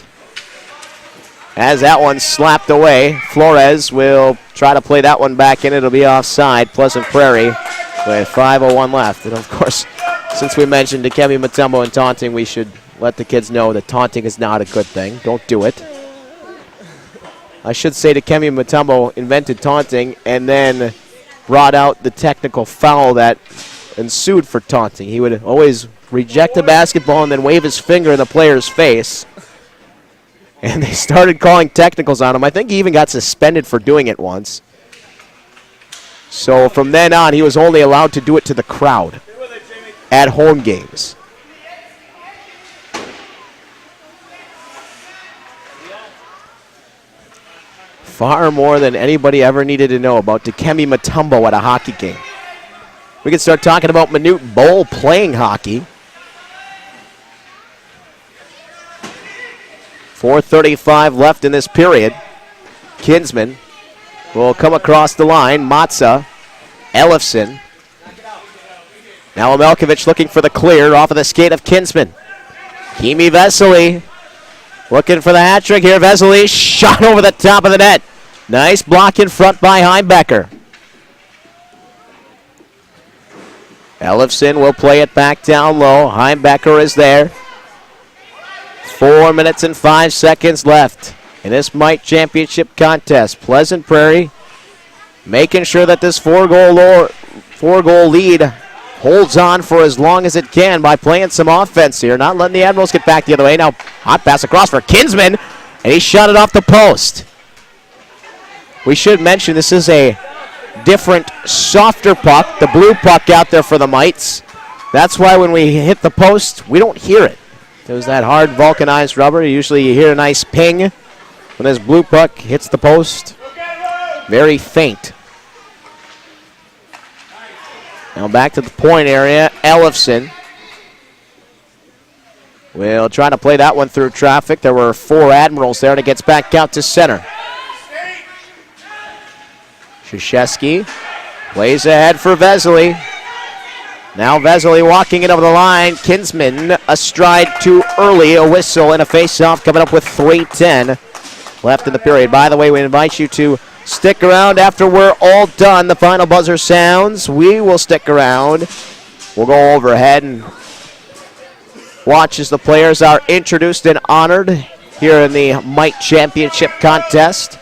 [SPEAKER 1] As that one slapped away, Flores will try to play that one back in. It'll be offside. Pleasant Prairie with 5:01 left. And, of course, since we mentioned Dikembe Mutombo and taunting, we should let the kids know that taunting is not a good thing. Don't do it. I should say Dikembe Mutombo invented taunting and then brought out the technical foul that ensued for taunting. He would always reject the basketball and then wave his finger in the player's face. And they started calling technicals on him. I think he even got suspended for doing it once. So from then on, he was only allowed to do it to the crowd at home games. Far more than anybody ever needed to know about Dikembe Mutombo at a hockey game. We can start talking about Minute Bowl playing hockey. 4:35 left in this period. Kinsman will come across the line. Matza, Ellefson. Now Amelkovic looking for the clear off of the skate of Kinsman. Kimi Vesely looking for the hat trick here. Vesely shot over the top of the net. Nice block in front by Heimbecker. Ellefson will play it back down low. Heimbecker is there. 4 minutes and 5 seconds left in this Mite Championship contest. Pleasant Prairie making sure that this four-goal lead holds on for as long as it can by playing some offense here, not letting the Admirals get back the other way. Now, hot pass across for Kinsman, and he shot it off the post. We should mention this is a different, softer puck, the blue puck out there for the Mites. That's why when we hit the post, we don't hear it. There's that hard vulcanized rubber. Usually you hear a nice ping when this blue puck hits the post. Very faint. Now back to the point area. Ellefson will try to play that one through traffic. There were 4 Admirals there, and it gets back out to center. Krzyzewski plays ahead for Vesely. Now Vesely walking it over the line. Kinsman a stride too early. A whistle and a face-off coming up with 3:10 left in the period. By the way, we invite you to stick around after we're all done. The final buzzer sounds. We will stick around. We'll go overhead and watch as the players are introduced and honored here in the Mite Championship contest.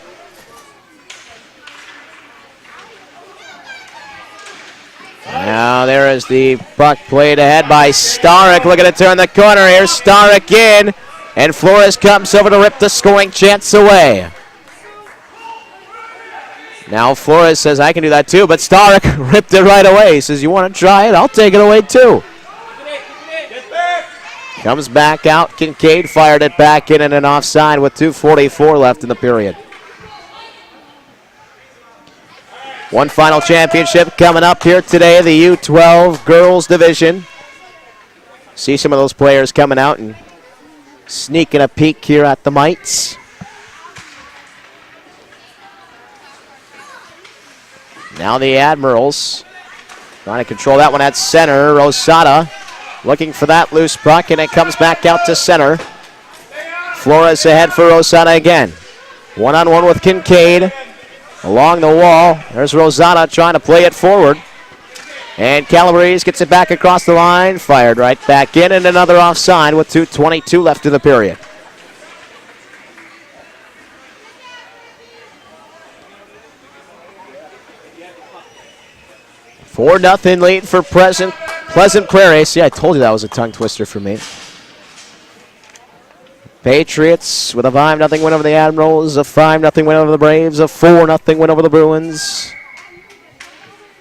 [SPEAKER 1] Now there is the puck played ahead by Starek. Looking to turn the corner here. Starek in. And Flores comes over to rip the scoring chance away. Now Flores says, I can do that too. But Starek ripped it right away. He says, you want to try it? I'll take it away too. Comes back out. Kincaid fired it back in and an offside with 2:44 left in the period. One final championship coming up here today, the U12 Girls Division. See some of those players coming out and sneaking a peek here at the Mites. Now the Admirals trying to control that one at center. Rosada looking for that loose puck, and it comes back out to center. Flores ahead for Rosada again. One-on-one with Kincaid. Along the wall, there's Rosada trying to play it forward. And Calabrese gets it back across the line, fired right back in, and another offside with 2:22 left in the period. Four 4-0 lead for Pleasant Prairie. See, I told you that was a tongue twister for me. Patriots with a 5-0 win over the Admirals, a 5-0 win over the Braves, a 4-0 win over the Bruins.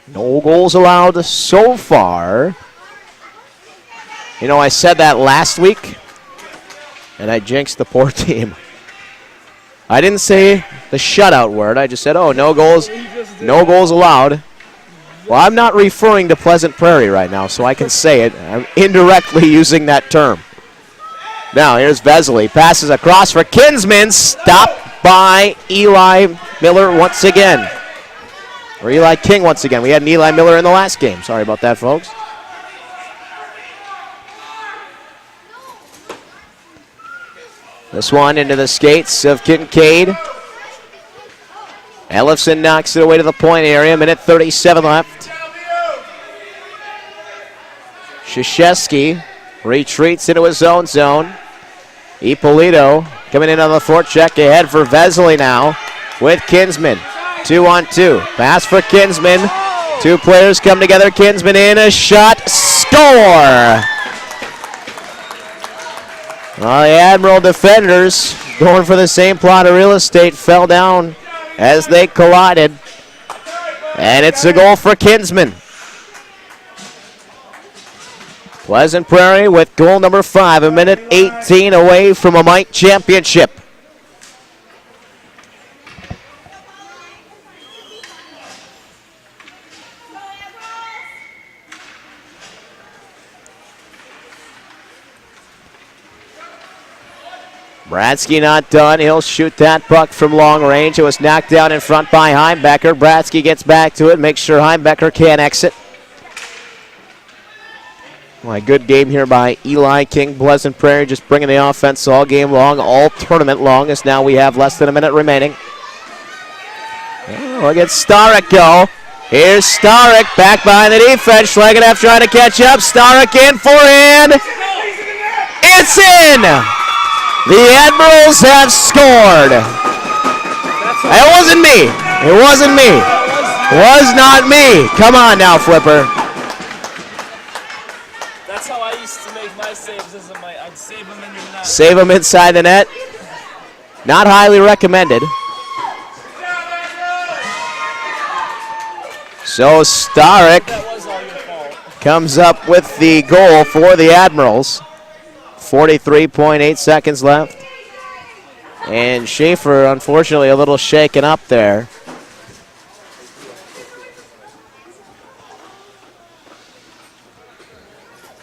[SPEAKER 1] No goals allowed so far. You know, I said that last week, and I jinxed the poor team. I didn't say the shutout word. I just said, oh, no goals allowed. Well, I'm not referring to Pleasant Prairie right now, so I can say it. I'm indirectly using that term. Now, here's Vesely. Passes across for Kinsman. Stopped by Eli Miller once again. Or Eli King once again. We had an Eli Miller in the last game. Sorry about that, folks. This one into the skates of Kincaid. Ellefson knocks it away to the point area. Minute 37 left. Krzyzewski retreats into his own zone. Ippolito coming in on the forecheck ahead for Vesely now with Kinsman. 2-on-2. Pass for Kinsman. Two players come together. Kinsman in a shot. Score! Well, the Admiral defenders going for the same plot of real estate fell down as they collided. And it's a goal for Kinsman. Pleasant Prairie with goal number 5, a minute 18 away from a Mite championship. Bratsky not done. He'll shoot that puck from long range. It was knocked down in front by Heimbecker. Bratsky gets back to it, makes sure Heimbecker can't exit. Well, a good game here by Eli King. Pleasant Prairie just bringing the offense all game long, all tournament long, as now we have less than a minute remaining. Oh, look at Starek go. Here's Starek back behind the defense. Schlegenaff trying to catch up. Starek in, forehand. It's in! The Admirals have scored. It wasn't me. It wasn't me. It was not me. Come on now, Flipper.
[SPEAKER 11] That's how I used to make my saves. I'd save them in the net.
[SPEAKER 1] Save them inside the net. Not highly recommended. So Starek comes up with the goal for the Admirals. 43.8 seconds left. And Schaefer, unfortunately, a little shaken up there.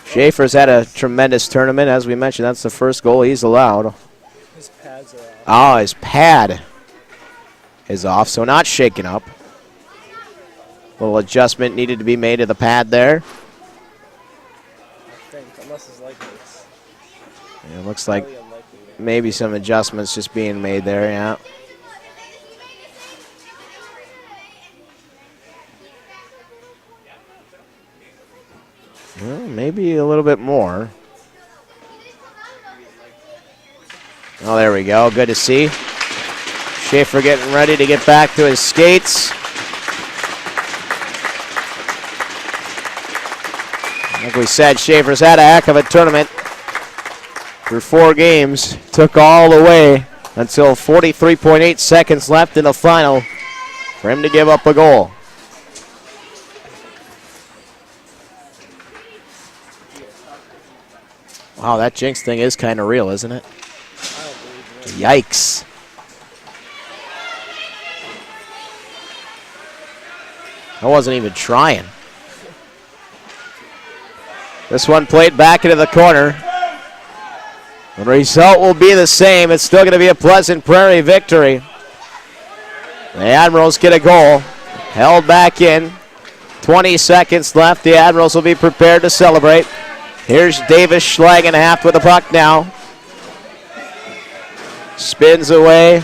[SPEAKER 1] Schaefer's had a tremendous tournament. As we mentioned, that's the first goal he's allowed.
[SPEAKER 11] His pads are off.
[SPEAKER 1] Oh, his pad is off, so not shaken up. Little adjustment needed to be made to the pad there.
[SPEAKER 11] I think, unless his leg breaks.
[SPEAKER 1] Yeah, it looks like maybe some adjustments just being made there, yeah. Well, maybe a little bit more. Oh, there we go. Good to see. Schaefer getting ready to get back to his skates. Like we said, Schaefer's had a heck of a tournament. Through 4 games, took all the way until 43.8 seconds left in the final for him to give up a goal. Wow, that jinx thing is kind of real, isn't it? Yikes. I wasn't even trying. This one played back into the corner. The result will be the same. It's still going to be a Pleasant Prairie victory. The Admirals get a goal. Held back in. 20 seconds left. The Admirals will be prepared to celebrate. Here's Davis Schlegenaff with the puck now. Spins away.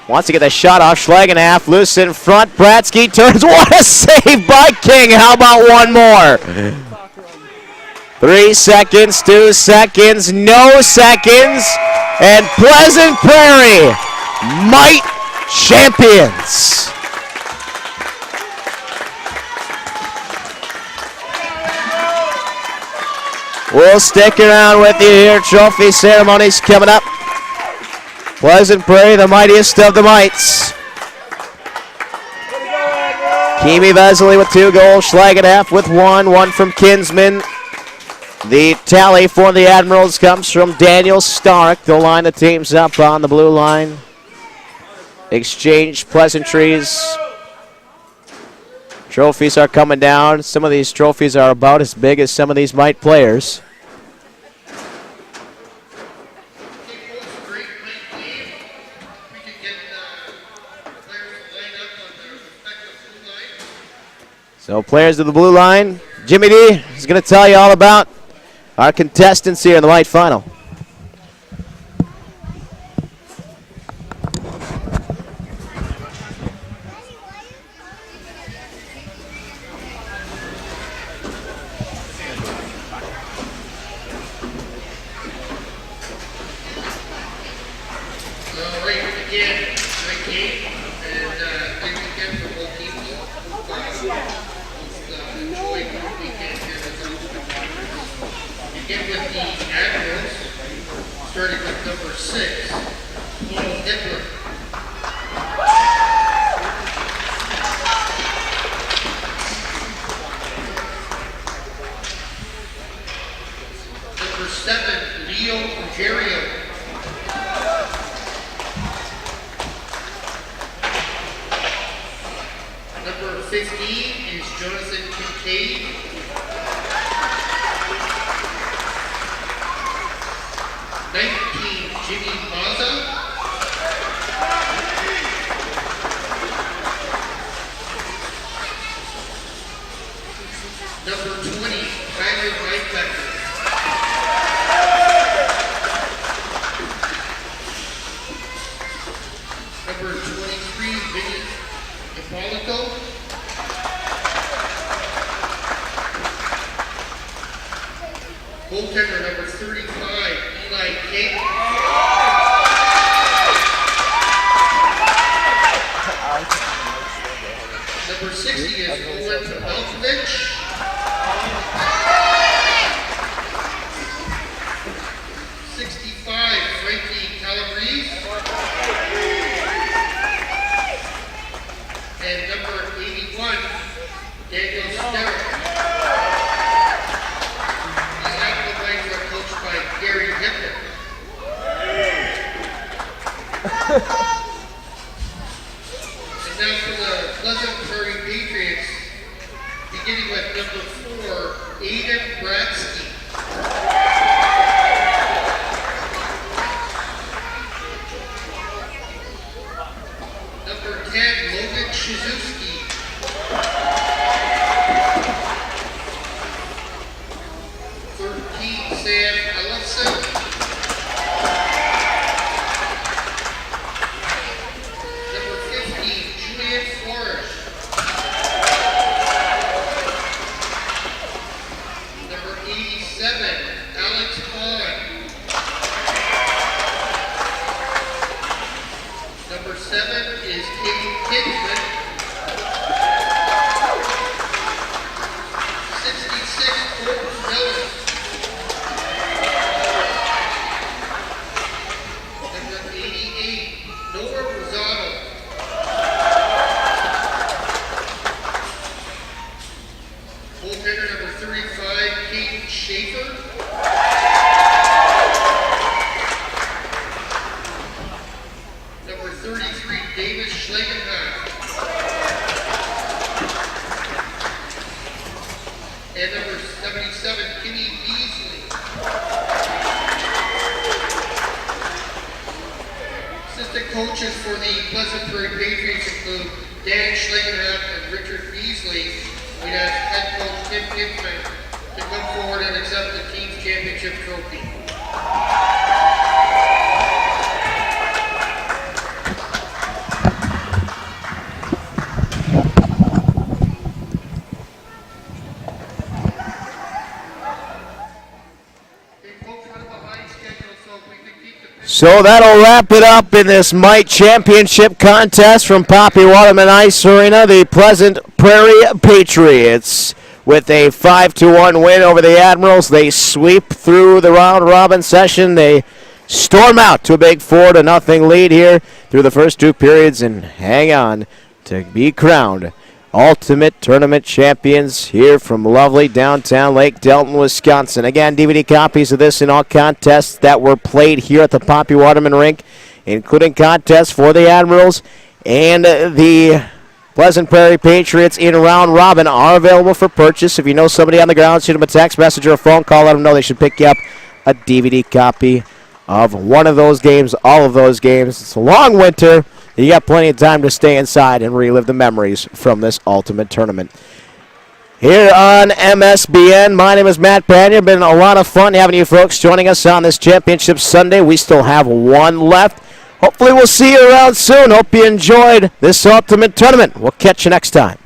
[SPEAKER 1] Wants to get the shot off. Schlegenaff loose in front. Bratsky turns. What a save by King. How about one more? 3 seconds, 2 seconds, no seconds, and Pleasant Prairie, might champions. We'll stick around with you here. Trophy ceremonies coming up. Pleasant Prairie, the mightiest of the mites. Kimi Vesely with 2 goals. Schlegenaff with 1. 1 from Kinsman. The tally for the Admirals comes from Daniel Stark. They'll line the teams up on the blue line. Exchange pleasantries. Trophies are coming down. Some of these trophies are about as big as some of these mite players. So players of the blue line, Jimmy D is going to tell you all about our contestants here in the white final.
[SPEAKER 14] Starting with number 6, Paul Hitler. Number 7, Leo Ruggiero. Number 15 is Jonathan Kincaid. Jimmy Mazza. Number 20, Tyler Whitebecker. Number 23, Vinny Hippolito. Goaltender number 35, Eli King. Number 60 is Owen Malkovich. 65, Frankie Calabrese. And number 81, Daniel Sterrick. These active lights are coached by Gary Hitler. And now for the Pleasant Prairie Patriots, beginning with number 4, Aiden Bradsky. Number 10, Logan Shizuski. Sam Ellison. Number 15, Julian Flores. Number 87, Alex Kahn. Number 7 is Kate Kinsman. 66, Colton Miller. Number 88, Noah Rosado. Goaltender number 35, Kate Schaefer. Number 33, David Schlegenheim. And number 77, Kenny Beasley. Assistant coaches for the Pleasant Prairie Patriots include Dan Schlegenheim and Richard Beasley. We'd ask head coach Tim Hickman to come forward and accept the team's championship trophy.
[SPEAKER 1] So that'll wrap it up in this Mite Championship contest from Poppy Waterman Ice Arena. The Pleasant Prairie Patriots with a 5-1 win over the Admirals. They sweep through the round-robin session. They storm out to a big 4-0 lead here through the first two periods and hang on to be crowned Ultimate Tournament champions here from lovely downtown Lake Delton, Wisconsin. Again, DVD copies of this in all contests that were played here at the Poppy Waterman Rink, including contests for the Admirals and the Pleasant Prairie Patriots in round robin, are available for purchase. If you know somebody on the ground, shoot them a text message or a phone call, let them know they should pick you up a DVD copy of one of those games, all of those games. It's a long winter. You got plenty of time to stay inside and relive the memories from this Ultimate Tournament. Here on MSBN, my name is Matt Bannier. Been a lot of fun having you folks joining us on this Championship Sunday. We still have one left. Hopefully we'll see you around soon. Hope you enjoyed this Ultimate Tournament. We'll catch you next time.